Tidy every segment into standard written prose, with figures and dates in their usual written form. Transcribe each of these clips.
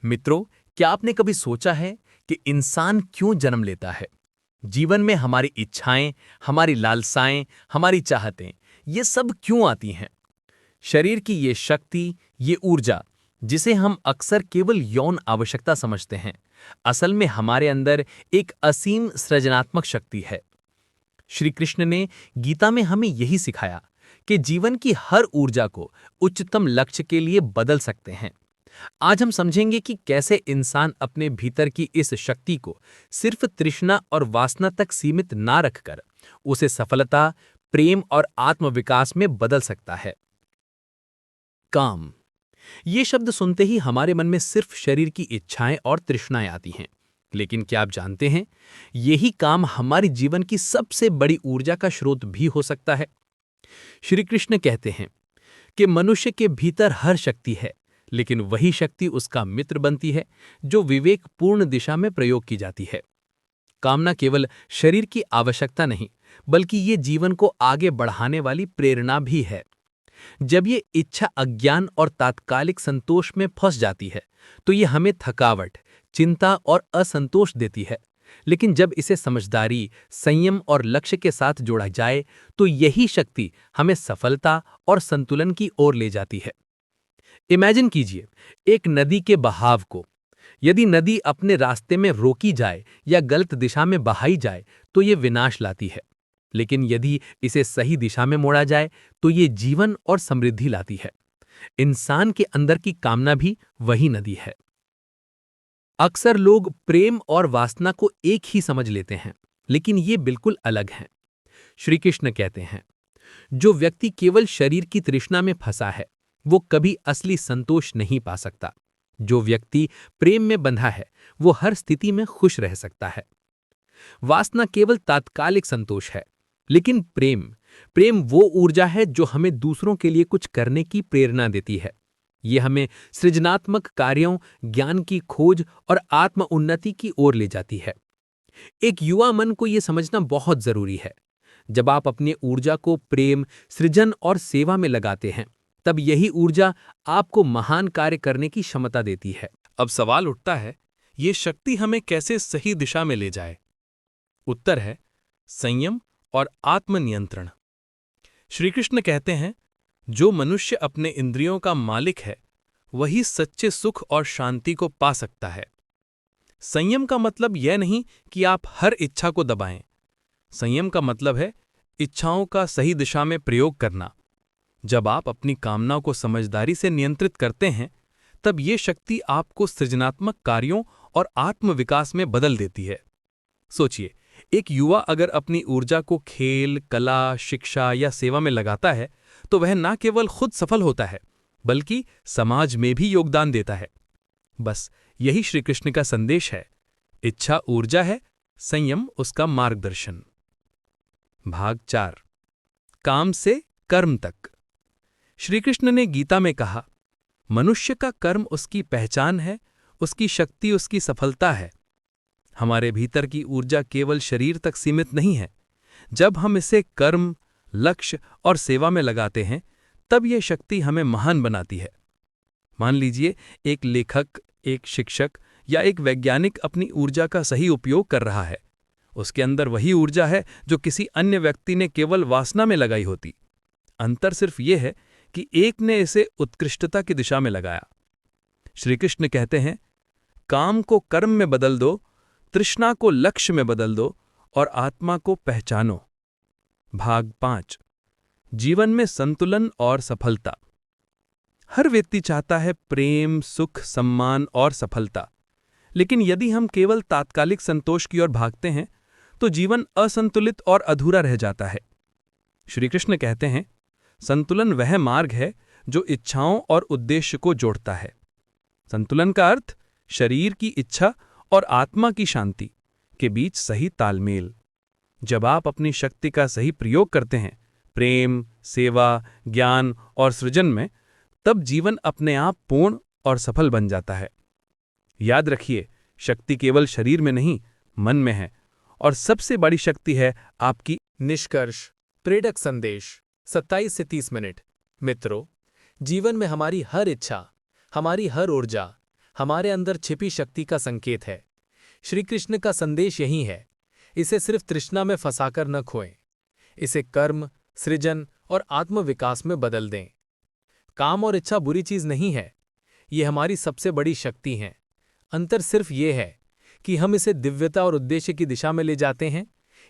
मित्रों, क्या आपने कभी सोचा है कि इंसान क्यों जन्म लेता है? जीवन में हमारी इच्छाएं, हमारी लालसाएं, हमारी चाहतें, ये सब क्यों आती हैं? शरीर की ये शक्ति, ये ऊर्जा, जिसे हम अक्सर केवल यौन आवश्यकता समझते हैं, असल में हमारे अंदर एक असीम सृजनात्मक शक्ति है। श्री कृष्ण ने गीता में हमें यही सिखाया कि जीवन की हर ऊर्जा को उच्चतम लक्ष्य के लिए बदल सकते हैं। आज हम समझेंगे कि कैसे इंसान अपने भीतर की इस शक्ति को सिर्फ तृष्णा और वासना तक सीमित ना रखकर उसे सफलता, प्रेम और आत्मविकास में बदल सकता है। काम। ये शब्द सुनते ही हमारे मन में सिर्फ शरीर की इच्छाएं और तृष्णाएं आती हैं। लेकिन क्या आप जानते हैं, यही काम हमारे जीवन की सबसे बड़ी ऊर्जा का स्रोत भी हो सकता है। श्री कृष्ण कहते हैं कि मनुष्य के भीतर हर शक्ति है, लेकिन वही शक्ति उसका मित्र बनती है जो विवेकपूर्ण दिशा में प्रयोग की जाती है। कामना केवल शरीर की आवश्यकता नहीं, बल्कि ये जीवन को आगे बढ़ाने वाली प्रेरणा भी है। जब ये इच्छा अज्ञान और तात्कालिक संतोष में फंस जाती है, तो ये हमें थकावट, चिंता और असंतोष देती है। लेकिन जब इसे समझदारी, संयम और लक्ष्य के साथ जोड़ा जाए, तो यही शक्ति हमें सफलता और संतुलन की ओर ले जाती है। इमेजिन कीजिए एक नदी के बहाव को। यदि नदी अपने रास्ते में रोकी जाए या गलत दिशा में बहाई जाए, तो ये विनाश लाती है। लेकिन यदि इसे सही दिशा में मोड़ा जाए, तो ये जीवन और समृद्धि लाती है। इंसान के अंदर की कामना भी वही नदी है। अक्सर लोग प्रेम और वासना को एक ही समझ लेते हैं, लेकिन ये बिल्कुल अलग हैं। श्री कृष्ण कहते हैं, जो व्यक्ति केवल शरीर की तृष्णा में फंसा है, वो कभी असली संतोष नहीं पा सकता। जो व्यक्ति प्रेम में बंधा है, वो हर स्थिति में खुश रह सकता है। वासना केवल तात्कालिक संतोष है, लेकिन प्रेम प्रेम वो ऊर्जा है जो हमें दूसरों के लिए कुछ करने की प्रेरणा देती है। ये हमें सृजनात्मक कार्यों, ज्ञान की खोज और आत्म उन्नति की ओर ले जाती है। एक युवा मन को यह समझना बहुत जरूरी है। जब आप अपनी ऊर्जा को प्रेम, सृजन और सेवा में लगाते हैं, तब यही ऊर्जा आपको महान कार्य करने की क्षमता देती है। अब सवाल उठता है, ये शक्ति हमें कैसे सही दिशा में ले जाए? उत्तर है संयम और आत्मनियंत्रण। श्री कृष्ण कहते हैं, जो मनुष्य अपने इंद्रियों का मालिक है, वही सच्चे सुख और शांति को पा सकता है। संयम का मतलब यह नहीं कि आप हर इच्छा को दबाएं। संयम का मतलब है इच्छाओं का सही दिशा में प्रयोग करना। जब आप अपनी कामनाओं को समझदारी से नियंत्रित करते हैं, तब ये शक्ति आपको सृजनात्मक कार्यों और आत्मविकास में बदल देती है। सोचिए, एक युवा अगर अपनी ऊर्जा को खेल, कला, शिक्षा या सेवा में लगाता है, तो वह न केवल खुद सफल होता है, बल्कि समाज में भी योगदान देता है। बस यही श्री कृष्ण का संदेश है। इच्छा ऊर्जा है, संयम उसका मार्गदर्शन। भाग 4, काम से कर्म तक। श्री कृष्ण ने गीता में कहा, मनुष्य का कर्म उसकी पहचान है, उसकी शक्ति उसकी सफलता है। हमारे भीतर की ऊर्जा केवल शरीर तक सीमित नहीं है। जब हम इसे कर्म, लक्ष्य और सेवा में लगाते हैं, तब यह शक्ति हमें महान बनाती है। मान लीजिए, एक लेखक, एक शिक्षक या एक वैज्ञानिक अपनी ऊर्जा का सही उपयोग कर रहा है। उसके अंदर वही ऊर्जा है जो किसी अन्य व्यक्ति ने केवल वासना में लगाई होती। अंतर सिर्फ यह है कि एक ने इसे उत्कृष्टता की दिशा में लगाया। श्री कृष्ण कहते हैं, काम को कर्म में बदल दो, तृष्णा को लक्ष्य में बदल दो और आत्मा को पहचानो। भाग 5, जीवन में संतुलन और सफलता। हर व्यक्ति चाहता है प्रेम, सुख, सम्मान और सफलता। लेकिन यदि हम केवल तात्कालिक संतोष की ओर भागते हैं, तो जीवन असंतुलित और अधूरा रह जाता है। श्री कृष्ण कहते हैं, संतुलन वह मार्ग है जो इच्छाओं और उद्देश्य को जोड़ता है। संतुलन का अर्थ शरीर की इच्छा और आत्मा की शांति के बीच सही तालमेल। जब आप अपनी शक्ति का सही प्रयोग करते हैं, प्रेम, सेवा, ज्ञान और सृजन में, तब जीवन अपने आप पूर्ण और सफल बन जाता है। याद रखिए, शक्ति केवल शरीर में नहीं, मन में है, और सबसे बड़ी शक्ति है आपकी। निष्कर्ष, प्रेरक संदेश, 27 से 30 मिनट। मित्रों, जीवन में हमारी हर इच्छा, हमारी हर ऊर्जा, हमारे अंदर छिपी शक्ति का संकेत है। श्री कृष्ण का संदेश यही है, इसे सिर्फ तृष्णा में फंसाकर न खोएं, इसे कर्म, सृजन और आत्मविकास में बदल दें। काम और इच्छा बुरी चीज नहीं है, ये हमारी सबसे बड़ी शक्ति हैं। अंतर सिर्फ ये है कि हम इसे दिव्यता और उद्देश्य की दिशा में ले जाते हैं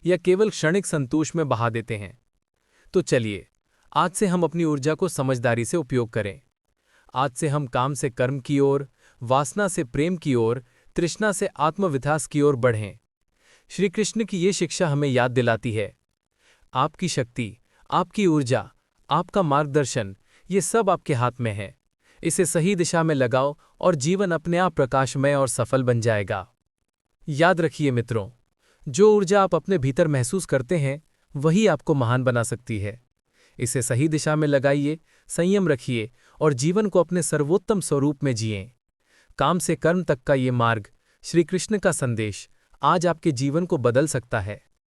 या केवल क्षणिक संतोष में बहा देते हैं। तो चलिए, आज से हम अपनी ऊर्जा को समझदारी से उपयोग करें। आज से हम काम से कर्म की ओर, वासना से प्रेम की ओर, तृष्णा से आत्मविकास की ओर बढ़ें। श्री कृष्ण की ये शिक्षा हमें याद दिलाती है, आपकी शक्ति, आपकी ऊर्जा, आपका मार्गदर्शन, ये सब आपके हाथ में है। इसे सही दिशा में लगाओ और जीवन अपने आप प्रकाशमय और सफल बन जाएगा। याद रखिए मित्रों, जो ऊर्जा आप अपने भीतर महसूस करते हैं वही आपको महान बना सकती है। इसे सही दिशा में लगाइए, संयम रखिए और जीवन को अपने सर्वोत्तम स्वरूप में जिएं। काम से कर्म तक का ये मार्ग, श्री कृष्ण का संदेश, आज आपके जीवन को बदल सकता है।